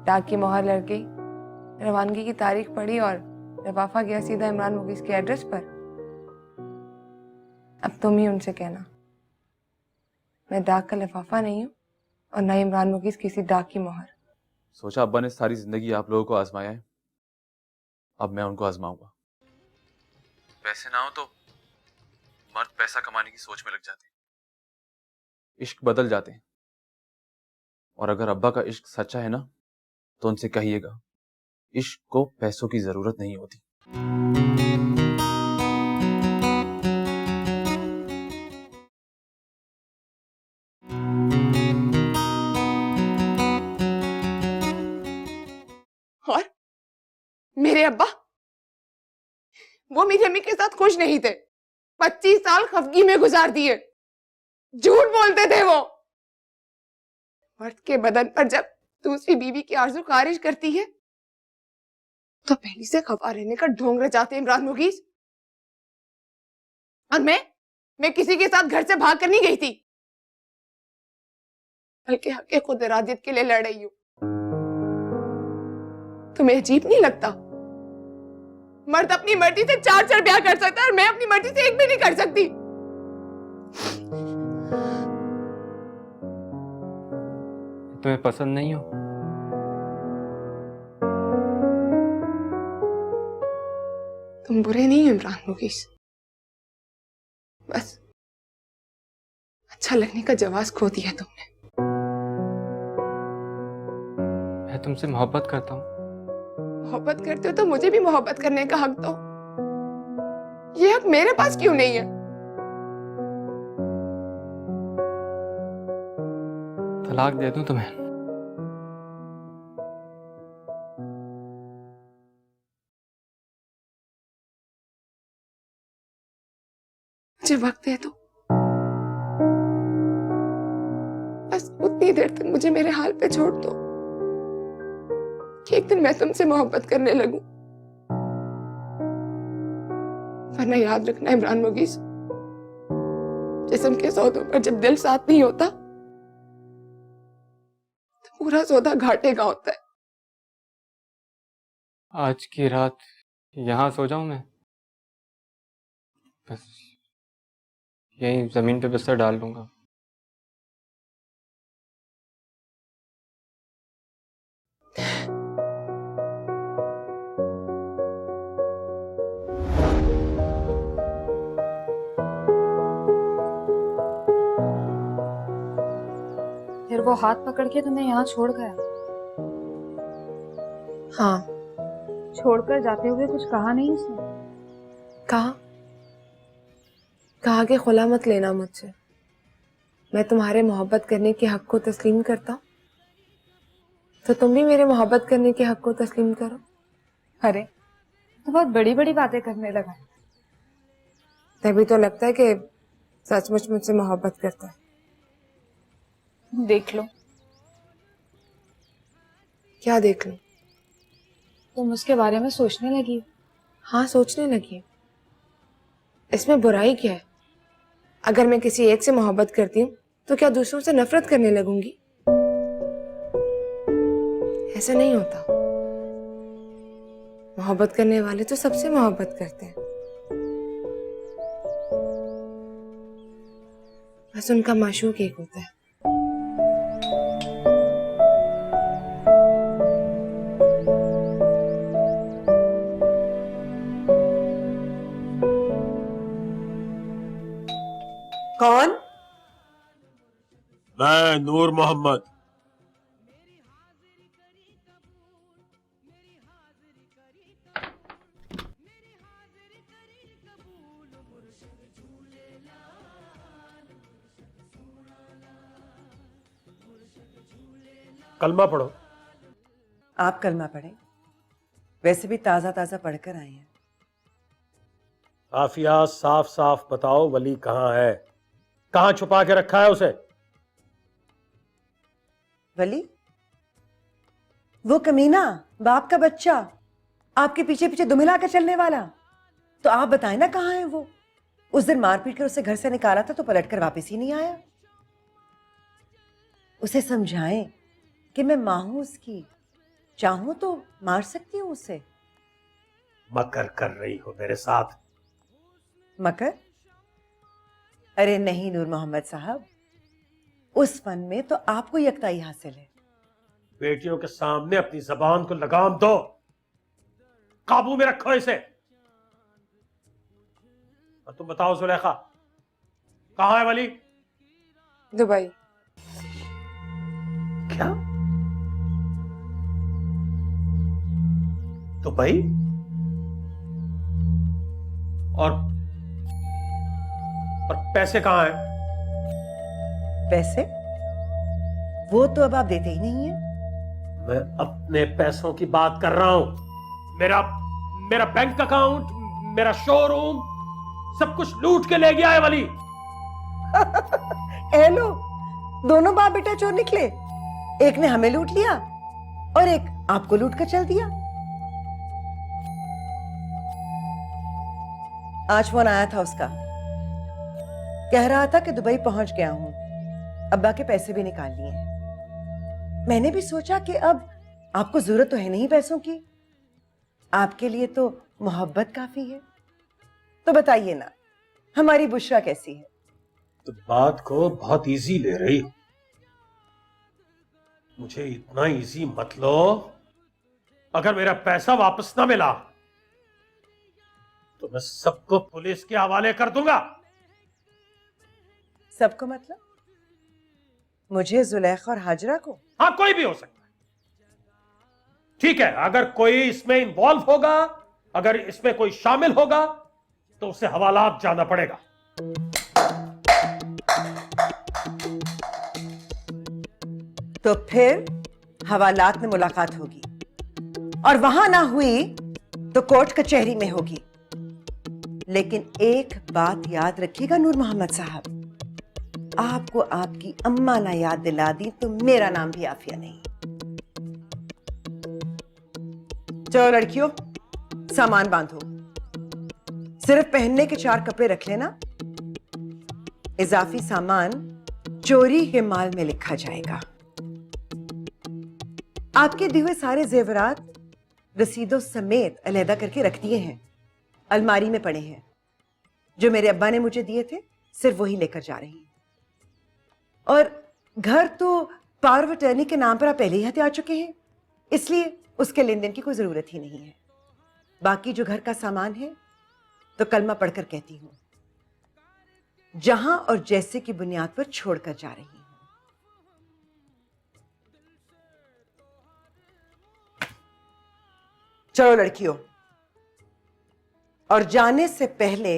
डाक की मोहर लग गई, रवानगी की तारीख पड़ी और लिफाफा गया सीधा इमरान मुगीस के एड्रेस पर। अब तुम ही उनसे कहना, मैं डाक का लिफाफा नहीं हूं और ना इमरान मुगीस किसी डाक की मोहर। सोचा अब्बा ने सारी जिंदगी आप लोगों को आजमाया है, अब मैं उनको आजमाऊंगा। पैसे ना हो तो मर्द पैसा कमाने की सोच में लग जाते हैं, इश्क बदल जाते हैं। और अगर अब्बा का इश्क सच्चा है ना तो उनसे कहिएगा, इश्क को पैसों की जरूरत नहीं होती। और मेरे अब्बा, वो मेरी अम्मी के साथ खुश नहीं थे। 25 साल खफगी में गुजार दिए। झूठ बोलते थे वो। मर्द के बदन पर जब दूसरी बीवी की आरज़ू खारिज करती है तो पहली से खफा रहने का ढोंग रचाते इमरान मुगीस। और मैं किसी के साथ घर से भाग कर नहीं गई थी, बल्कि हक खुद इरादियत के लिए लड़ रही हूं। तुम्हें अजीब नहीं लगता? मर्द अपनी मर्जी से 4 ब्याह कर सकता है और मैं अपनी मर्जी से एक भी नहीं कर सकती। तुम्हें पसंद नहीं हो? तुम बुरे नहीं हो इमरान मुगीस, बस अच्छा लगने का जवाब खो दिया तुमने। मैं तुमसे मोहब्बत करता हूँ। मोहब्बत करते हो तो मुझे भी मोहब्बत करने का हक दो। ये हक मेरे पास क्यों नहीं है? तलाक दे दूं तुम्हें? मुझे वक्त दे दो, बस उतनी देर तक मुझे मेरे हाल पे छोड़ दो कि एक दिन मैं तुमसे मोहब्बत करने लगूं। वरना याद रखना इमरान मुगीस, जिस्म के सौदों पर जब दिल साथ नहीं होता तो पूरा सौदा घाटे का होता है। आज की रात यहाँ सो जाऊं मैं? बस यही जमीन पे बिस्तर डाल लूंगा। फिर वो हाथ पकड़ के तुम्हें यहाँ छोड़ गया? हाँ। छोड़कर जाते हुए कुछ कहा नहीं उसने? कहा कि खुला मत लेना मुझसे, मैं तुम्हारे मोहब्बत करने के हक को तस्लीम करता हूं, तो तुम भी मेरे मोहब्बत करने के हक को तस्लीम करो। अरे तो बहुत बड़ी बड़ी बातें करने लगा है। तभी तो लगता है कि सचमुच मुझसे मोहब्बत करता है। देख लो। क्या देख लो? तुम उसके बारे में सोचने लगी हो? हाँ, सोचने लगी। इसमें बुराई क्या है? अगर मैं किसी एक से मोहब्बत करती हूँ तो क्या दूसरों से नफरत करने लगूंगी? ऐसा नहीं होता। मोहब्बत करने वाले तो सबसे मोहब्बत करते हैं, बस उनका माशूक एक होता है। कौन? मैं नूर मोहम्मद। कलमा पढ़ो। आप कलमा पढ़ें? वैसे भी ताजा ताजा पढ़कर आए हैं। आफिया, साफ साफ बताओ, वली कहाँ है? कहाँ छुपा के रखा है उसे? वली? वो कमीना, बाप का बच्चा, आपके पीछे पीछे दुमिला कर चलने वाला। तो आप बताएं ना, कहाँ है वो? उस दिन मारपीट कर उसे घर से निकाला था तो पलट कर वापस ही नहीं आया। उसे समझाएं कि मैं मां हूं उसकी, चाहूं तो मार सकती हूँ उसे। मकर कर रही हो मेरे साथ। मकर? अरे नहीं नूर मोहम्मद साहब, उस फन में तो आपको यकताई हासिल है। बेटियों के सामने अपनी जबान को लगाम दो, काबू में रखो इसे। और तुम बताओ जुलेखा, कहां है वली? दुबई। क्या? दुबई? और पैसे कहां हैं? पैसे? वो तो अब आप देते ही नहीं है। मैं अपने पैसों की बात कर रहा हूं। मेरा मेरा बैंक अकाउंट, मेरा शोरूम, सब कुछ लूट के ले गया है वली। ए लो, दोनों बाप बेटा चोर निकले। एक ने हमें लूट लिया और एक आपको लूट कर चल दिया। आज फोन आया था उसका, कह रहा था कि दुबई पहुंच गया हूं, अब्बा के पैसे भी निकाल लिए हैं। मैंने भी सोचा कि अब आपको जरूरत तो है नहीं पैसों की, आपके लिए तो मोहब्बत काफी है। तो बताइए ना, हमारी बुशरा कैसी है? तो बात को बहुत इजी ले रही हो। मुझे इतना इजी मत लो। अगर मेरा पैसा वापस ना मिला तो मैं सबको पुलिस के हवाले कर दूंगा। सबको मतलब? मुझे, जुलेखा और हाजरा को? हाँ, कोई भी हो सकता है। ठीक है, अगर कोई इसमें इन्वॉल्व होगा, अगर इसमें कोई शामिल होगा तो उसे हवालात जाना पड़ेगा। तो फिर हवालात में मुलाकात होगी, और वहां ना हुई तो कोर्ट कचहरी में होगी। लेकिन एक बात याद रखिएगा नूर मोहम्मद साहब, आपको आपकी अम्मा ना याद दिला दी तो मेरा नाम भी आफिया नहीं। चलो लड़कियों, सामान बांधो। सिर्फ पहनने के 4 कपड़े रख लेना, इजाफी सामान चोरी के माल में लिखा जाएगा। आपके दिए हुए सारे जेवरात रसीदों समेत अलहदा करके रख दिए हैं, अलमारी में पड़े हैं। जो मेरे अब्बा ने मुझे दिए थे सिर्फ वही लेकर जा रही हैं। और घर तो पावर ऑफ अटर्नी के नाम पर आप पहले ही हथियार चुके हैं, इसलिए उसके लेन देन की कोई जरूरत ही नहीं है। बाकी जो घर का सामान है तो कलमा पढ़कर कहती हूं, जहां और जैसे की बुनियाद पर छोड़कर जा रही हूं। चलो लड़कियों, और जाने से पहले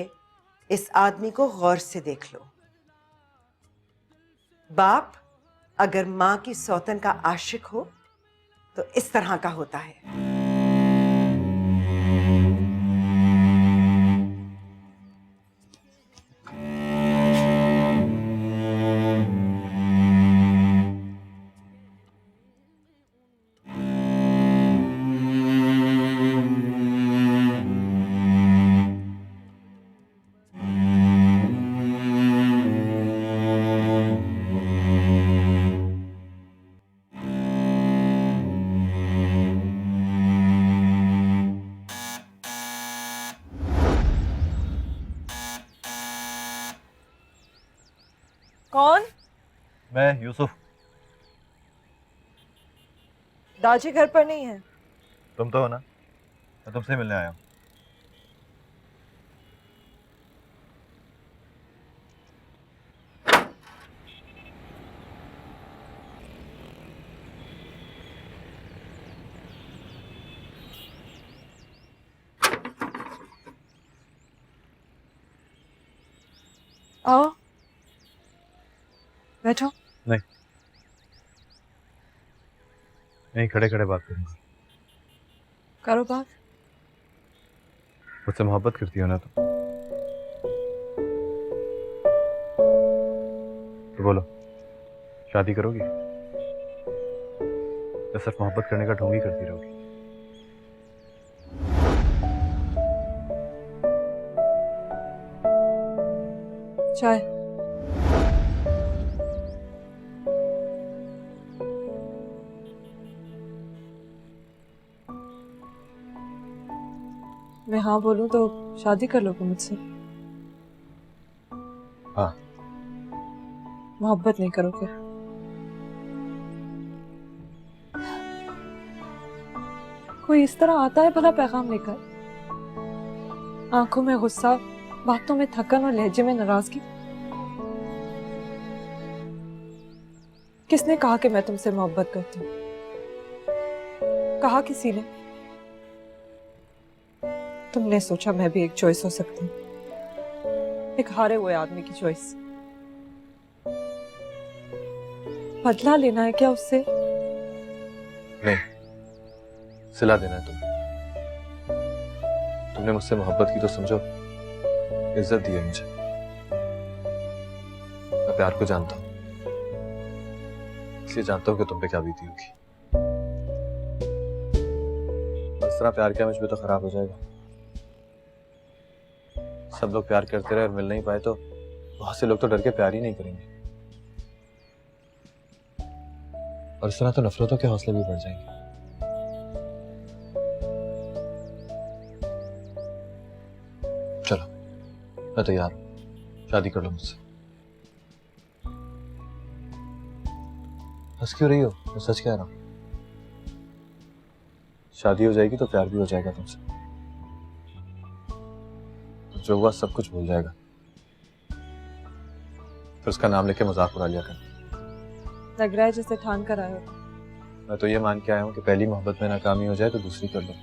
इस आदमी को गौर से देख लो। बाप अगर मां की सौतन का आशिक हो तो इस तरह का होता है। कौन? मैं यूसुफ। दाजी घर पर नहीं है। तुम तो हो ना, मैं तुमसे मिलने आया हूँ। आओ बैठो। नहीं, यहीं खड़े खड़े बात करूंगा। करो बात। मुझसे मोहब्बत करती हो ना तुम? तो बोलो, शादी करोगी या सिर्फ मोहब्बत करने का ढोंग ही करती रहोगी? चाय। मैं हाँ बोलूं तो शादी कर लोगे मुझसे? हाँ। मोहब्बत नहीं करोगे? कोई इस तरह आता है भला पैगाम लेकर? आंखों में गुस्सा, बातों में थकन और लहजे में नाराजगी। किसने कहा कि मैं तुमसे मोहब्बत करती हूँ? कहा किसी ने? तुमने सोचा मैं भी एक चॉइस हो सकती हूँ, एक हारे हुए आदमी की चॉइस। बदला लेना है क्या उससे? नहीं, सिला देना है तुमने मुझसे मोहब्बत की तो समझो इज्जत दी है मुझे। मैं प्यार को जानता हूं, इसलिए जानता हूं कि तुम पे क्या बीती होगी। इस तरह प्यार किया मुझ पे तो खराब हो जाएगा। सब लोग प्यार करते रहे और मिल नहीं पाए तो बहुत से लोग तो डर के प्यार ही नहीं करेंगे, और इस तरह तो नफरतों के हौसले भी बढ़ जाएंगे। चलो, मैं तैयार हूं, शादी कर लो मुझसे। हंस क्यों रही हो? मैं सच कह रहा हूं। शादी हो जाएगी तो प्यार भी हो जाएगा तुमसे। जो हुआ सब कुछ भूल जाएगा, फिर उसका नाम लेके मजाक उड़ा लिया कर। लग रहा है जैसे ठान कर आए हो। मैं तो ये मान के आया हूं कि पहली मोहब्बत में नाकामी हो जाए तो दूसरी कर लो।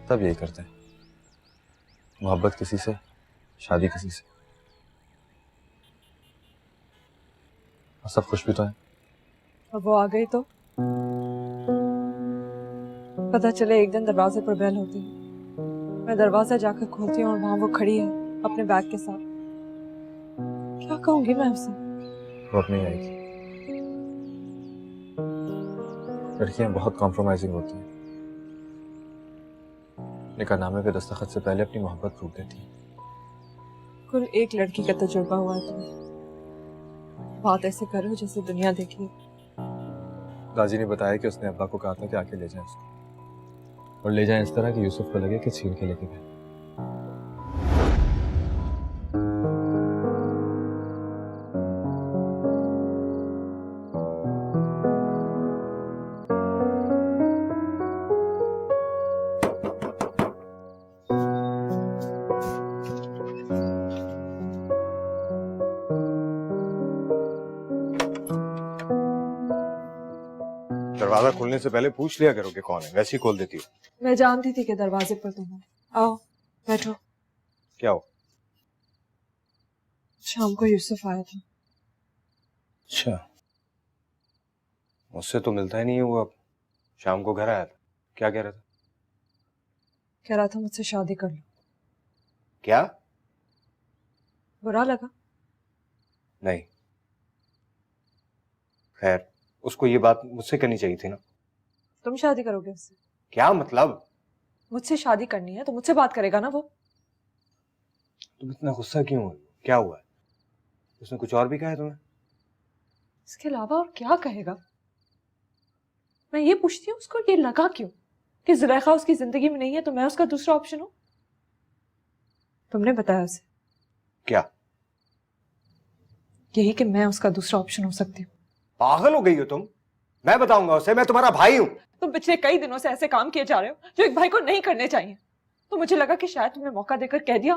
तब यही करते हैं, मोहब्बत किसी से, शादी किसी से, और सब खुश भी तो है। और वो आ गई तो पता चले एक दिन दरवाजे पर बेल होती है, मैं दरवाजा जाकर खोलती हूँ और वहां वो खड़ी है अपने बैग के साथ। क्या कहूंगी मैं उसे? वो अपनी आएगी। लड़कियां बहुत कॉम्प्रोमाइजिंग होती हैं, निकाहनामे पे दस्तखत से पहले अपनी मोहब्बत फूट देती हैं। कुल एक लड़की का तजुर्बा हुआ है तुम्हें। बात ऐसे करो जैसे दुनिया देखी। दाजी ने बताया कि उसने अब्बा को कहा था कि आके ले जाए उसको, और ले जाए इस तरह कि यूसुफ को लगे कि छीन के लेके गए। दरवाजा खोलने से पहले पूछ लिया करो कि कौन है, वैसे ही खोल देती हो। मैं जानती थी कि दरवाजे पर तुम हो। आओ बैठो। क्या हो? शाम को यूसुफ आया था। अच्छा, मुझसे तो मिलता ही नहीं है वो। अब शाम को घर आया था, क्या कह रहा था? कह रहा था मुझसे शादी कर लो। क्या? बुरा लगा? नहीं, खैर उसको ये बात मुझसे करनी चाहिए थी ना। तुम शादी करोगे उससे? क्या मतलब? मुझसे शादी करनी है तो मुझसे बात करेगा ना वो। तुम इतना गुस्सा क्यों हो? क्या हुआ है? उसने कुछ और भी कहा है तुम्हें? इसके अलावा और क्या कहेगा? मैं ये पूछती हूँ उसको ये लगा क्यों कि जुलेखा उसकी जिंदगी में नहीं है तो मैं उसका दूसरा ऑप्शन हूं? तुमने बताया उसे? क्या? यही कि मैं उसका दूसरा ऑप्शन हो सकती हूँ। पागल हो गई हो तुम? मैं बताऊंगा उसे, मैं तुम्हारा भाई हूं। तुम पिछले कई दिनों से ऐसे काम किए जा रहे हो जो एक भाई को नहीं करने चाहिए। तो मुझे लगा कि शायद तुमने मौका देकर कह दिया।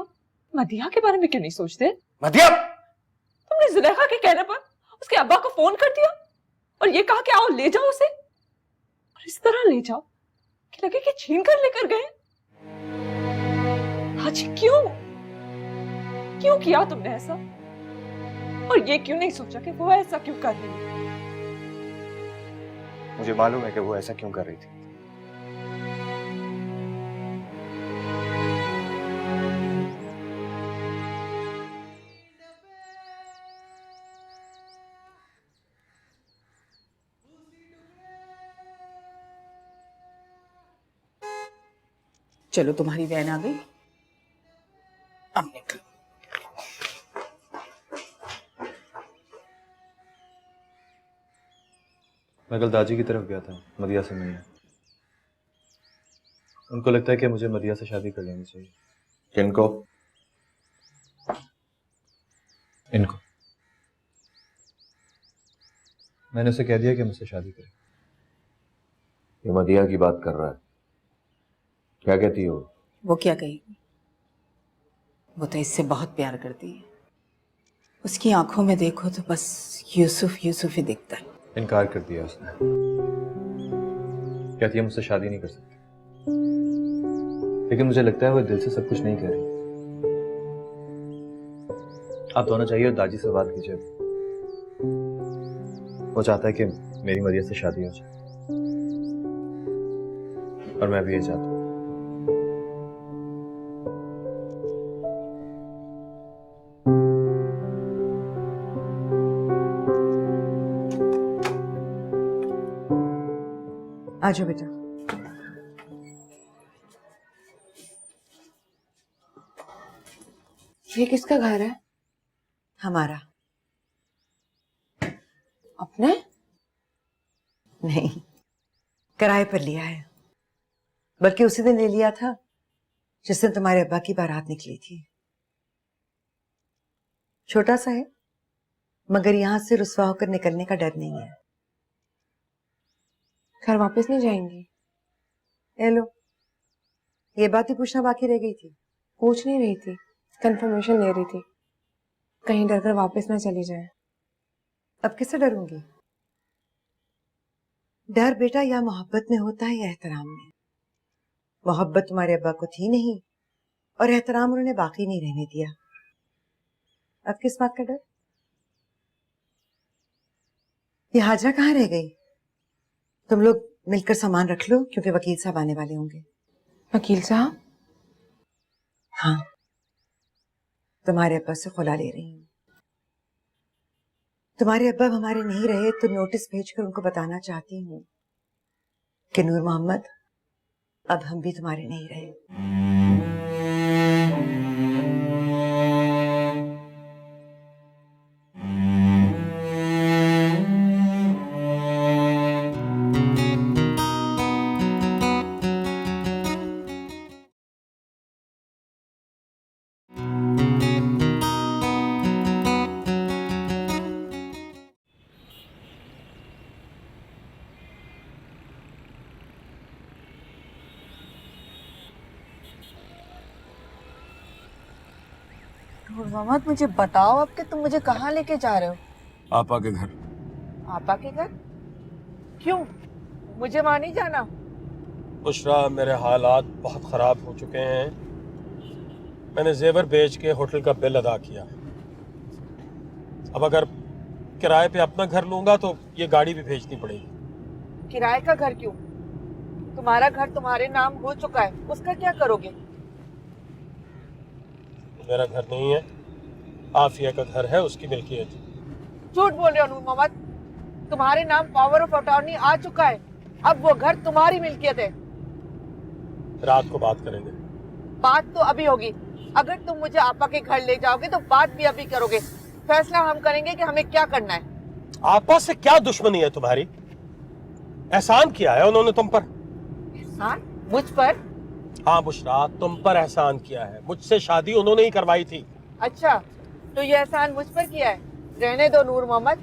मदिया के बारे में क्यों नहीं सोचते? मदिया! तुमने जुलेखा के कहने पर उसके अब्बा को फोन कर दिया और ये कहा कि आओ ले जाओ उसे, और इस तरह ले जाओ कि लगे कि छीन कर लेकर गए। आज क्यों क्यों किया तुमने ऐसा? और ये क्यों नहीं सोचा कि वो ऐसा क्यों कर रही है? मुझे मालूम है कि वो ऐसा क्यों कर रही थी। चलो तुम्हारी वैन आ गई, अब निकलो। मैं कल दाजी की तरफ गया था मदिया से मिलने। उनको लगता है कि मुझे मदिया से शादी कर लेनी चाहिए। किनको? इनको। मैंने उसे कह दिया कि मुझसे शादी करे। ये मदिया की बात कर रहा है, क्या कहती हो? वो क्या कहेगी? वो तो इससे बहुत प्यार करती है। उसकी आंखों में देखो तो बस यूसुफ यूसुफ ही दिखता है। इनकार कर दिया उसने, कहती है मुझसे शादी नहीं कर सकती। लेकिन मुझे लगता है वो दिल से सब कुछ नहीं कह रही। आप दोनों चाहिए और दादी से बात कीजिए। वो चाहता है कि मेरी मरिया से शादी हो जाए और मैं भी ये चाहता हूँ। आ जाओ बेटा। ये किसका घर है? हमारा। अपने? नहीं, किराए पर लिया है। बल्कि उसी दिन ले लिया था जिस दिन तुम्हारे अब्बा की बारात निकली थी। छोटा सा है, मगर यहां से रुसवा होकर निकलने का डर नहीं है। घर वापस नहीं जाएंगी? ए लो, ये बात ही पूछना बाकी रह गई थी। पूछ नहीं रही थी, कंफर्मेशन ले रही थी, कहीं डर कर वापस ना चली जाए। अब किससे डरूंगी? डर बेटा या मोहब्बत में होता है या एहतराम में। मोहब्बत तुम्हारे अब्बा को थी नहीं और एहतराम उन्होंने बाकी नहीं रहने दिया। अब किस बात का डर? ये हाजरा कहाँ रह गई? तुम लोग मिलकर सामान रख लो क्योंकि वकील साहब आने वाले होंगे। वकील साहब? हाँ, तुम्हारे अब्बा से खुला ले रही हूँ। तुम्हारे अब्बा हमारे नहीं रहे तो नोटिस भेजकर उनको बताना चाहती हूँ कि नूर मोहम्मद, अब हम भी तुम्हारे नहीं रहे। मोहम्मद, मुझे बताओ अब कि तुम मुझे कहाँ लेके जा रहे हो? आपा के घर। आपा के घर? क्यों? मुझे वहां नहीं जाना। बुशरा, मेरे हालात बहुत ख़राब हो चुके हैं। मैंने जेवर बेच के होटल का बिल अदा किया है। अब अगर किराए पे अपना घर लूंगा तो ये गाड़ी भी भेजनी पड़ेगी। किराए का घर क्यों? तुम्हारा घर तुम्हारे नाम हो चुका है, उसका क्या करोगे? मेरा घर नहीं है, आफिया का घर है, उसकी मिल्कियत। झूठ बोल रहे हो नूर मोहम्मद। तुम्हारे नाम पावर ऑफ अटॉर्नी आ चुका है, अब वो घर तुम्हारी मिल्कियत है। रात को बात करेंगे। बात तो अभी होगी। अगर तुम मुझे आपा के घर ले जाओगे तो बात भी अभी करोगे। फैसला हम करेंगे कि हमें क्या करना है। आपा से क्या दुश्मनी है तुम्हारी? एहसान किया है उन्होंने तुम पर। एहसान? मुझ पर? हाँ बुशरा, तुम पर एहसान किया है। मुझसे शादी उन्होंने ही करवाई थी। अच्छा, तो ये एहसान मुझ पर किया है? रहने दो नूर मोहम्मद,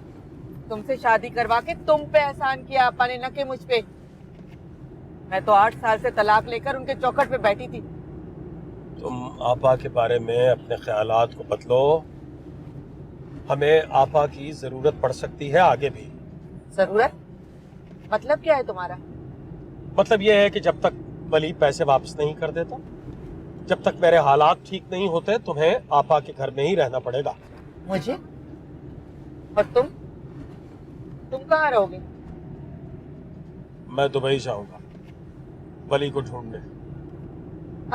तुमसे शादी करवा के तुम पे एहसान किया आपा ने, न कि मुझ पे। मैं तो 8 साल से तलाक लेकर उनके चौखट पे बैठी थी। तुम आपा के बारे में अपने ख्यालात को बदलो। हमें आपा की जरूरत पड़ सकती है आगे भी। जरूरत? मतलब क्या है तुम्हारा? मतलब यह है कि जब तक वली पैसे वापस नहीं कर देता, जब तक मेरे हालात ठीक नहीं होते, तुम्हें आपा के घर में ही रहना पड़ेगा। मुझे? और तुम कहाँ रहोगे? मैं दुबई जाऊंगा वली को ढूंढने।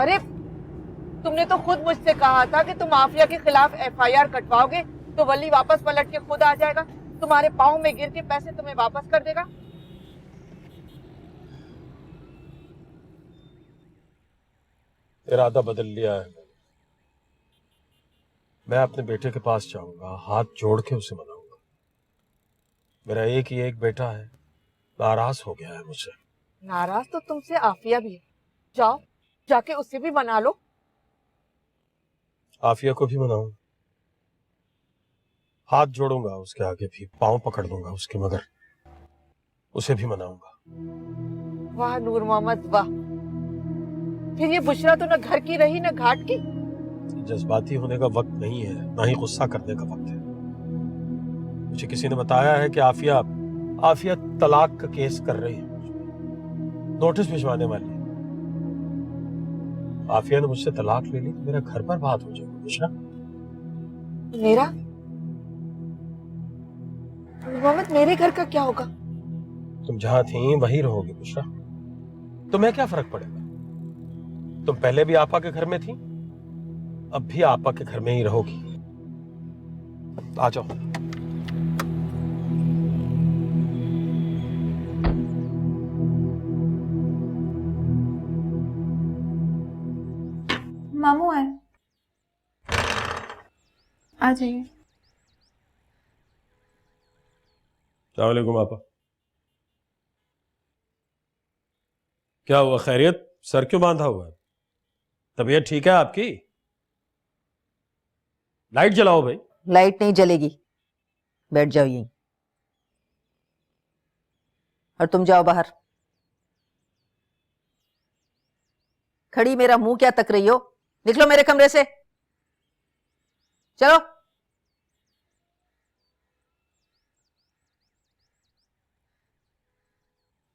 अरे, तुमने तो खुद मुझसे कहा था कि तुम आफिया के खिलाफ FIR कटवाओगे तो वली वापस पलट के खुद आ जाएगा, तुम्हारे पाँव में गिर के पैसे तुम्हें वापस कर देगा। इरादा बदल लिया है मैंने। मैं अपने बेटे के पास जाऊंगा, हाथ जोड़ के उसे मनाऊंगा। मेरा एक ही एक बेटा है, नाराज हो गया है मुझसे। नाराज तो तुमसे आफिया भी है। जाओ जाके उससे भी मना लो। आफिया को भी मनाऊं? हाथ जोड़ूंगा उसके आगे भी, पांव पकड़ दूंगा उसके, मगर उसे भी मनाऊंगा। वाह नूर मोहम्मद वाह, फिर ये बुशरा तो न घर की रही न घाट की। जज्बाती होने का वक्त नहीं है, ना ही गुस्सा करने का वक्त है। मुझे किसी ने बताया है कि आफिया आफिया तलाक का केस कर रही है, नोटिस भिजवाने वाली है। आफिया ने मुझसे तलाक ले ली तो मेरा घर पर बात हो जाएगी बुशरा। मेरा मोहम्मद, मेरे घर का क्या होगा? तुम जहां थी वहीं रहोगी बुशरा, तुम्हें क्या फर्क पड़ेगा? तुम पहले भी आपा के घर में थी, अब भी आपा के घर में ही रहोगी। आ जाओ। मामू है, आ जाइए। अस्सलाम वालेकुम आपा। क्या हुआ, खैरियत? सर क्यों बांधा हुआ है? तबीयत ठीक है आपकी? लाइट जलाओ भाई। लाइट नहीं जलेगी, बैठ जाओ यहीं। और तुम जाओ बाहर। खड़ी मेरा मुंह क्या तक रही हो? निकलो मेरे कमरे से, चलो।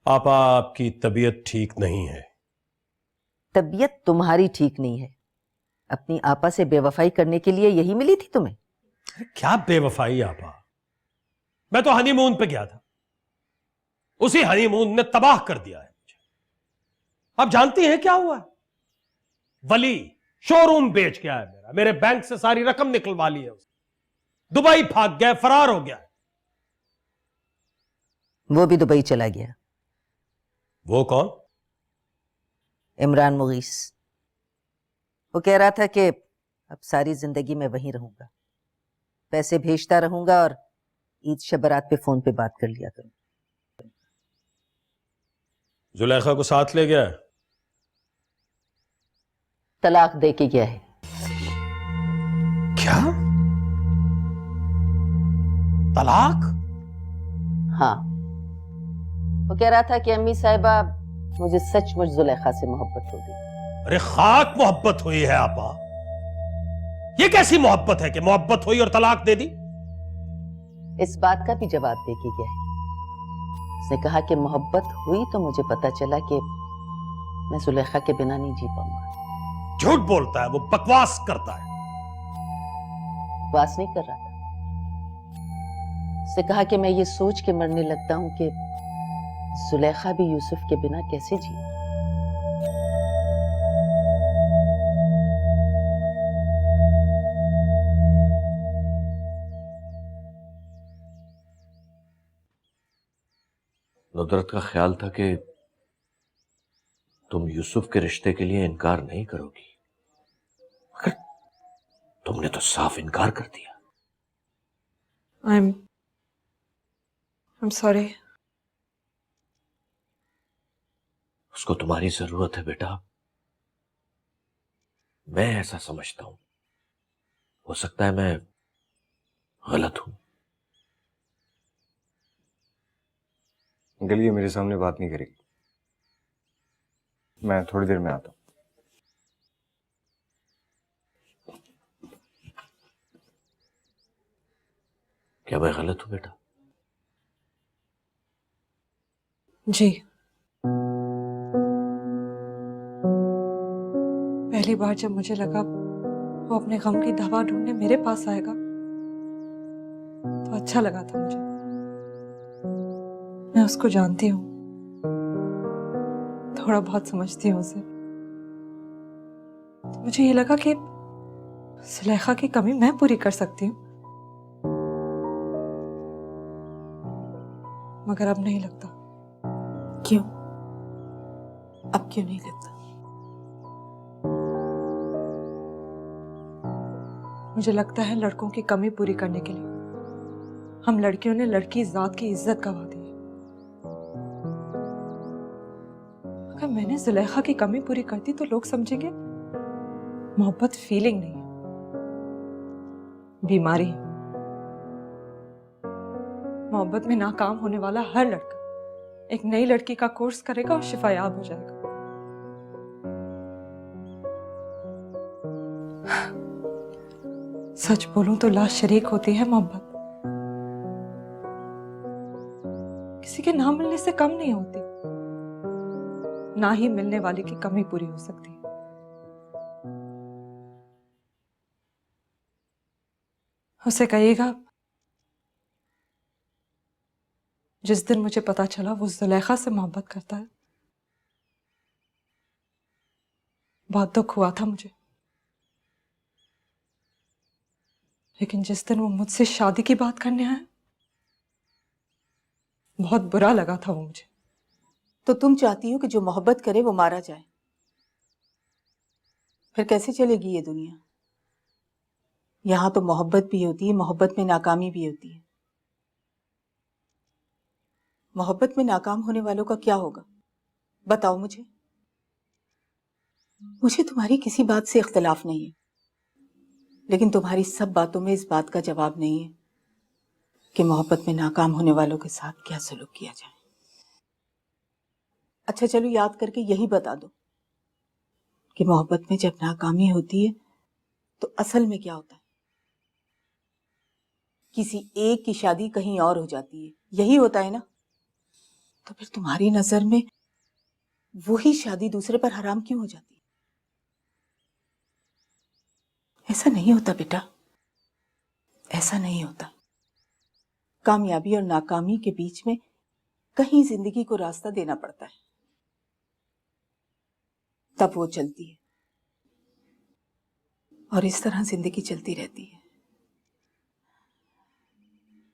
आपा आपकी तबीयत ठीक नहीं है। तबीयत तुम्हारी ठीक नहीं है। अपनी आपा से बेवफाई करने के लिए यही मिली थी तुम्हें? क्या बेवफाई आपा, मैं तो हनीमून पे गया था, उसी हनीमून ने तबाह कर दिया है मुझे। आप जानती हैं क्या हुआ? वली शोरूम बेच के आया मेरा, मेरे बैंक से सारी रकम निकलवा ली है उसने। दुबई भाग गया, फरार हो गया। वो भी दुबई चला गया। वो कौन? इमरान मुगीस। वो कह रहा था कि अब सारी जिंदगी मैं वहीं रहूंगा, पैसे भेजता रहूंगा और ईद शब बारात पे फोन पे बात कर लिया करूंगा। जुलेखा को साथ ले गया? तलाक दे के गया है। क्या? तलाक? हाँ, वो कह रहा था कि अम्मी साहिबा मुझे सचमुच जुलेखा से मोहब्बत हो गई। अरे खाक मोहब्बत हुई है आपा, ये कैसी मोहब्बत है कि मोहब्बत हुई और तलाक दे दी? इस बात का भी जवाब दे के गया है। उसने कहा कि मोहब्बत हुई तो मुझे पता चला कि मैं जुलेखा के बिना नहीं जी पाऊंगा। झूठ बोलता है, वो बकवास करता है। बकवास नहीं कर रहा था। उसने कहा कि मैं ये सोच के मरने लगता हूं कि जुलेखा भी यूसुफ के बिना कैसे जी। नुदरत का ख्याल था कि तुम यूसुफ के रिश्ते के लिए इनकार नहीं करोगी, मगर तुमने तो साफ इनकार कर दिया। I'm sorry. उसको तुम्हारी जरूरत है बेटा, मैं ऐसा समझता हूं। हो सकता है मैं गलत हूं। अंकल ये मेरे सामने बात नहीं करेगी, मैं थोड़ी देर में आता हूं। क्या मैं गलत हूं बेटा? जी, पहली बार जब मुझे लगा वो अपने गम की दवा ढूंढने मेरे पास आएगा तो अच्छा लगा था मुझे। मैं उसको जानती हूँ, थोड़ा बहुत समझती हूँ उसे। तो मुझे ये लगा कि सुलेखा की कमी मैं पूरी कर सकती हूँ, मगर अब नहीं लगता। क्यों? अब क्यों नहीं लगता? मुझे लगता है लड़कों की कमी पूरी करने के लिए हम लड़कियों ने लड़की जात की इज्जत गवा दी है। अगर मैंने जुलेखा की कमी पूरी कर दी तो लोग समझेंगे मोहब्बत फीलिंग नहीं है, बीमारी है। मोहब्बत में नाकाम होने वाला हर लड़का एक नई लड़की का कोर्स करेगा और शिफायाब हो जाएगा। सच बोलूं तो ला शरीक होती है मोहब्बत, किसी के ना मिलने से कम नहीं होती, ना ही मिलने वाले की कमी पूरी हो सकती है। उसे कहिएगा जिस दिन मुझे पता चला वो जुलेखा से मोहब्बत करता है, बहुत दुख हुआ था मुझे, लेकिन जिस दिन वो मुझसे शादी की बात करने आया बहुत बुरा लगा था वो मुझे। तो तुम चाहती हो कि जो मोहब्बत करे वो मारा जाए? फिर कैसे चलेगी ये दुनिया? यहां तो मोहब्बत भी होती है, मोहब्बत में नाकामी भी होती है। मोहब्बत में नाकाम होने वालों का क्या होगा बताओ मुझे। मुझे तुम्हारी किसी बात से इख्तिलाफ नहीं है, लेकिन तुम्हारी सब बातों में इस बात का जवाब नहीं है कि मोहब्बत में नाकाम होने वालों के साथ क्या सलूक किया जाए। अच्छा चलो याद करके यही बता दो कि मोहब्बत में जब नाकामी होती है तो असल में क्या होता है? किसी एक की शादी कहीं और हो जाती है, यही होता है ना? तो फिर तुम्हारी नजर में वही शादी दूसरे पर हराम क्यों हो जाती है? ऐसा नहीं होता बेटा, ऐसा नहीं होता। कामयाबी और नाकामी के बीच में कहीं जिंदगी को रास्ता देना पड़ता है, तब वो चलती है, और इस तरह जिंदगी चलती रहती है।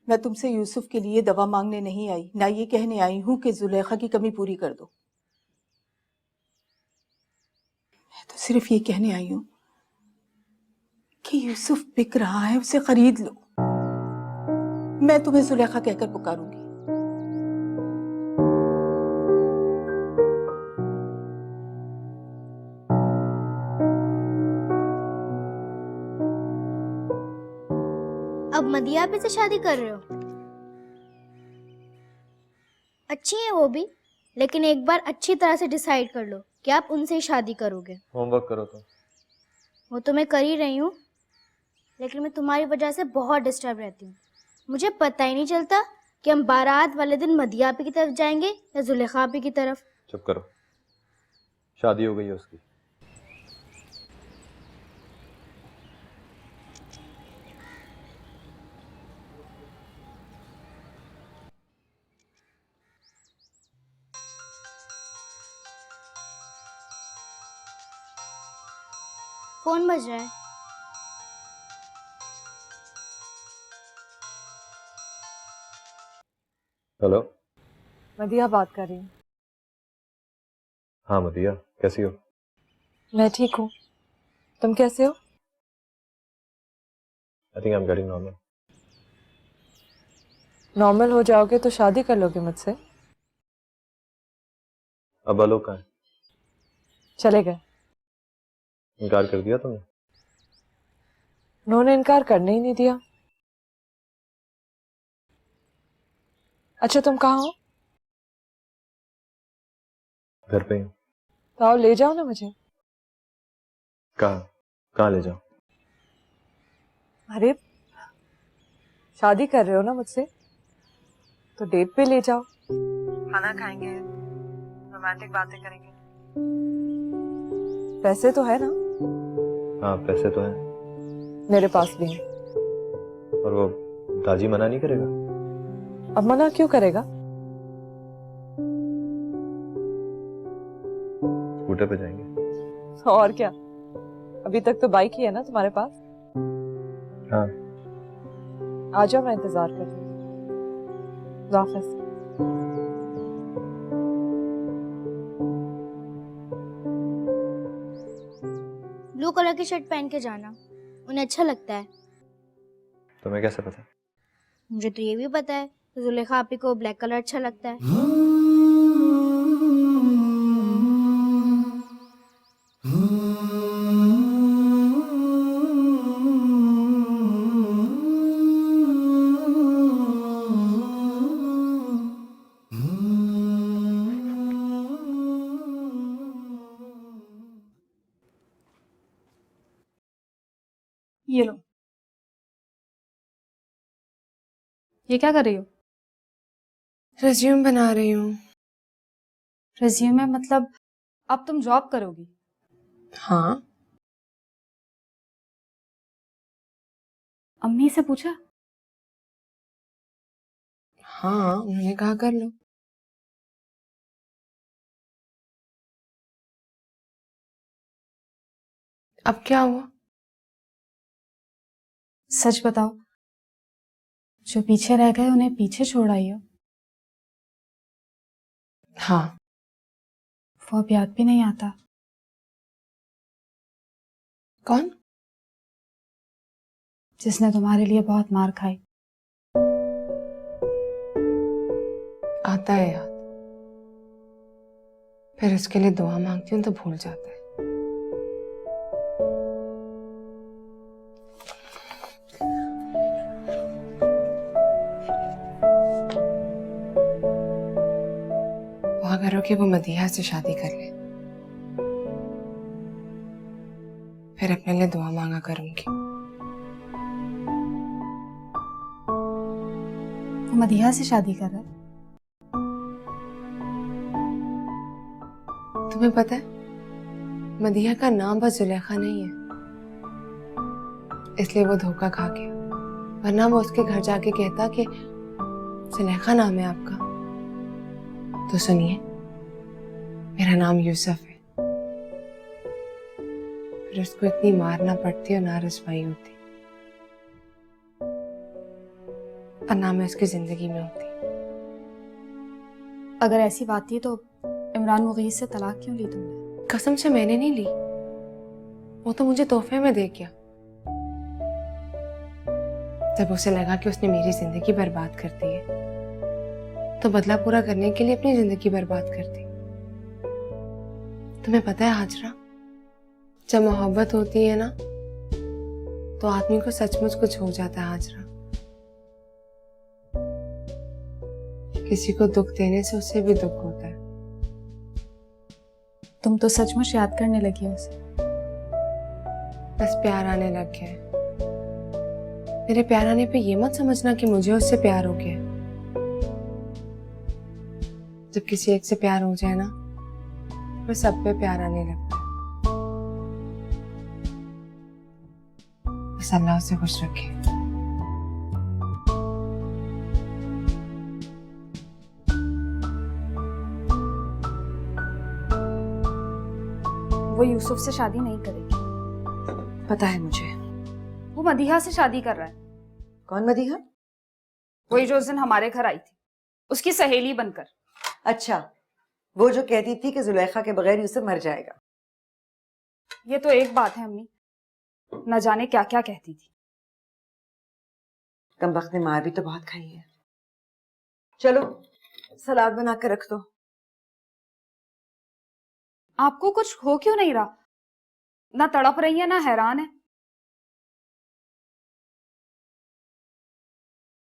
मैं तुमसे यूसुफ के लिए दवा मांगने नहीं आई, ना ये कहने आई हूं कि जुलेखा की कमी पूरी कर दो। मैं तो सिर्फ ये कहने आई हूं कि यूसुफ बिक रहा है, उसे खरीद लो। मैं तुम्हें जुलेखा कहकर पुकारूंगी। अब मदिया पे से शादी कर रहे हो? अच्छी है वो भी, लेकिन एक बार अच्छी तरह से डिसाइड कर लो कि आप उनसे ही शादी करोगे। होमवर्क करो तो। वो तो मैं कर ही रही हूँ, लेकिन मैं तुम्हारी वजह से बहुत डिस्टर्ब रहती हूँ। मुझे पता ही नहीं चलता कि हम बारात वाले दिन मदिया पे की तरफ जाएंगे या जुलेखा पे की तरफ। चुप करो, शादी हो गई है उसकी। फोन बज रहा है। हेलो। मदिया बात कर रही हूँ। हाँ मदिया, कैसी हो? मैं ठीक हूँ, तुम कैसे हो? I think I am getting normal. Normal हो जाओगे तो शादी कर लोगे मुझसे? अब आलोक कहाँ है? चले गए। इनकार कर दिया तुमने? उन्होंने इनकार करने ही नहीं दिया। अच्छा तुम कहाँ हो? घर पे ही हूँ। तो आओ ले जाओ ना मुझे। कहाँ कहाँ ले जाओ? अरे शादी कर रहे हो ना मुझसे, तो डेट पे ले जाओ, खाना खाएंगे, रोमांटिक बातें करेंगे। पैसे तो है ना? हाँ पैसे तो हैं। मेरे पास भी हैं। और वो दाजी मना नहीं करेगा? अब मना क्यों करेगा? स्कूटर पे जाएंगे। और क्या, अभी तक तो बाइक ही है ना तुम्हारे पास। हाँ आ जाओ, मैं इंतजार कर रही हूँ। खुदा हाफिज़। ब्लू कलर की शर्ट पहन के जाना, उन्हें अच्छा लगता है। तुम्हें कैसे पता? मुझे तो ये भी पता है कि जुलेखा आपी को ब्लैक कलर अच्छा लगता है। ये क्या कर रही हो? रिज्यूम बना रही हूँ। रिज्यूमे मतलब अब तुम जॉब करोगी? हाँ, अम्मी से पूछा? हाँ, उन्होंने कहा कर लो। अब क्या हुआ? सच बताओ, जो पीछे रह गए उन्हें पीछे छोड़ आई हो? हाँ। वो अब याद भी नहीं आता? कौन? जिसने तुम्हारे लिए बहुत मार खाई। आता है याद, फिर उसके लिए दुआ मांगती हूँ तो भूल जाता है। दुआ करो कि वो मदीहा से शादी कर ले, फिर अपने लिए दुआ मांगा करूंगी। वो मदीहा से शादी कर रहा है? तुम्हें पता है, मदीहा का नाम बस जुलेखा नहीं है, इसलिए वो धोखा खा गया। वरना वो उसके घर जाके कहता कि जुलेखा नाम है आपका, तो सुनिए, मेरा नाम यूसुफ है। फिर उसको इतनी मार ना पड़ती और ना रसवाई होती, और ना मैं उसकी जिंदगी में होती। अगर ऐसी बात थी तो इमरान मुगीस से तलाक क्यों ली तुमने? कसम से मैंने नहीं ली, वो तो मुझे तोहफे में दे गया। जब उसे लगा कि उसने मेरी जिंदगी बर्बाद कर दी है, तो बदला पूरा करने के लिए अपनी जिंदगी बर्बाद कर दी। तुम्हें पता है हाजरा, जब मोहब्बत होती है ना, तो आदमी को सचमुच कुछ हो जाता है हाजरा। किसी को दुख देने से उसे भी दुख होता है। तुम तो सचमुच याद करने लगी हो उसे। बस प्यार आने लग गया है। मेरे प्यार आने पे ये मत समझना कि मुझे उससे प्यार हो गया। जब किसी एक से प्यार हो जाए ना, तो सब पे प्यार आने लगता है। बस अल्लाह उसे खुश रखे। वो यूसुफ से शादी नहीं करेगी। पता है मुझे। वो मदीहा से शादी कर रहा है। कौन मदीहा? वही जो उस दिन हमारे घर आई थी, उसकी सहेली बनकर। अच्छा, वो जो कहती थी कि जुलेखा के बगैर यूसुफ मर जाएगा। ये तो एक बात है अम्मी, न जाने क्या क्या कहती थी। कमबख्त ने मार भी तो बहुत खाई है। चलो सलाद बना कर रख दो। आपको कुछ हो क्यों नहीं रहा? ना तड़प रही है ना हैरान है।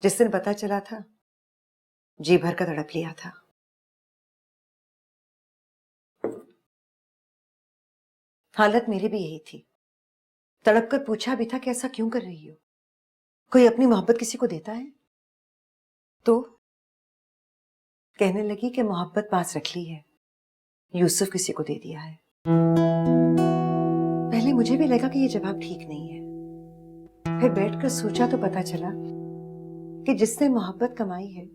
जिस दिन पता चला था, जी भर का तड़प लिया था। हालत मेरी भी यही थी। तड़प कर पूछा भी था कि ऐसा क्यों कर रही हो? कोई अपनी मोहब्बत किसी को देता है? तो कहने लगी कि मोहब्बत पास रख ली है, यूसुफ किसी को दे दिया है। पहले मुझे भी लगा कि ये जवाब ठीक नहीं है, फिर बैठकर सोचा तो पता चला कि जिसने मोहब्बत कमाई है,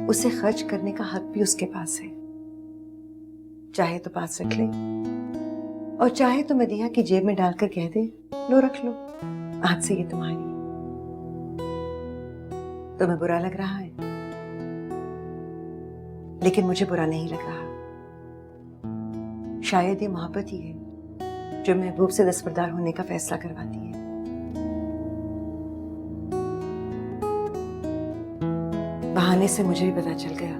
उसे खर्च करने का हक भी उसके पास है। चाहे तो पास रख ले, और चाहे तो मदीहा की जेब में डालकर कह दे, लो रख लो, आज से ये तुम्हारी। तुम्हें बुरा लग रहा है, लेकिन मुझे बुरा नहीं लग रहा। शायद ये मोहब्बत ही है जो महबूब से दस्तबरदार होने का फैसला करवाती है। बहाने से मुझे भी पता चल गया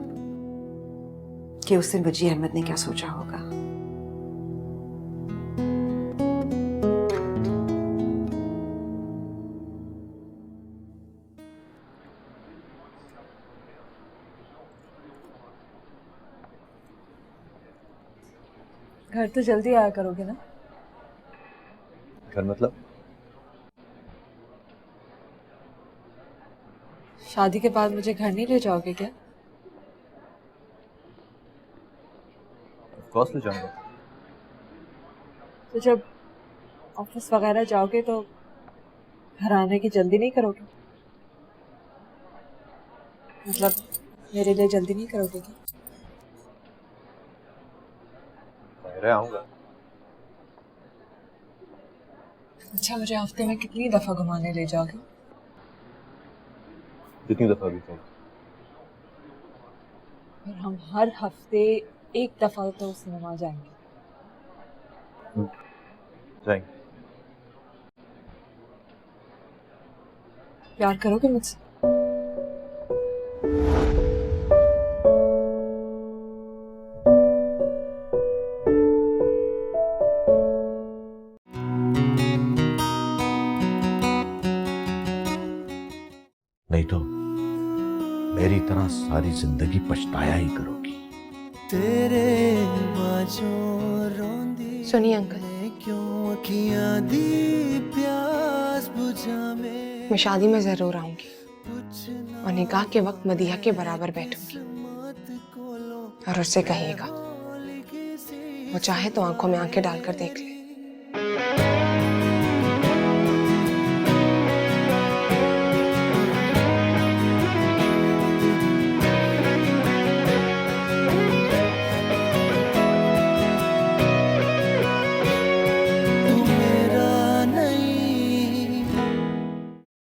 कि उस दिन वजी अहमद ने क्या सोचा होगा। घर तो जल्दी आया करोगे ना? घर मतलब? शादी के बाद मुझे घर नहीं ले जाओगे क्या? ऑफ कोर्स ले जाऊंगा। तो जब ऑफिस वगैरह जाओगे तो घर आने की जल्दी नहीं करोगे? मतलब मेरे लिए जल्दी नहीं करोगे क्या? मैं आऊंगा। अच्छा, मुझे हफ्ते में कितनी दफा घुमाने ले जाओगे? कितनी दफा भी कहो। और हम हर हफ्ते एक दफा तो सिनेमा जाएंगे। जाएंगे। प्यार करोगे मुझसे? नहीं तो मेरी तरह सारी जिंदगी पछताया ही करोगी। सुनिए अंकल, मैं शादी में जरूर आऊंगी और निकाह के वक्त मदीहा के बराबर बैठूंगी। और उससे कहिएगा वो चाहे तो आंखों में आंखें डालकर देख ले।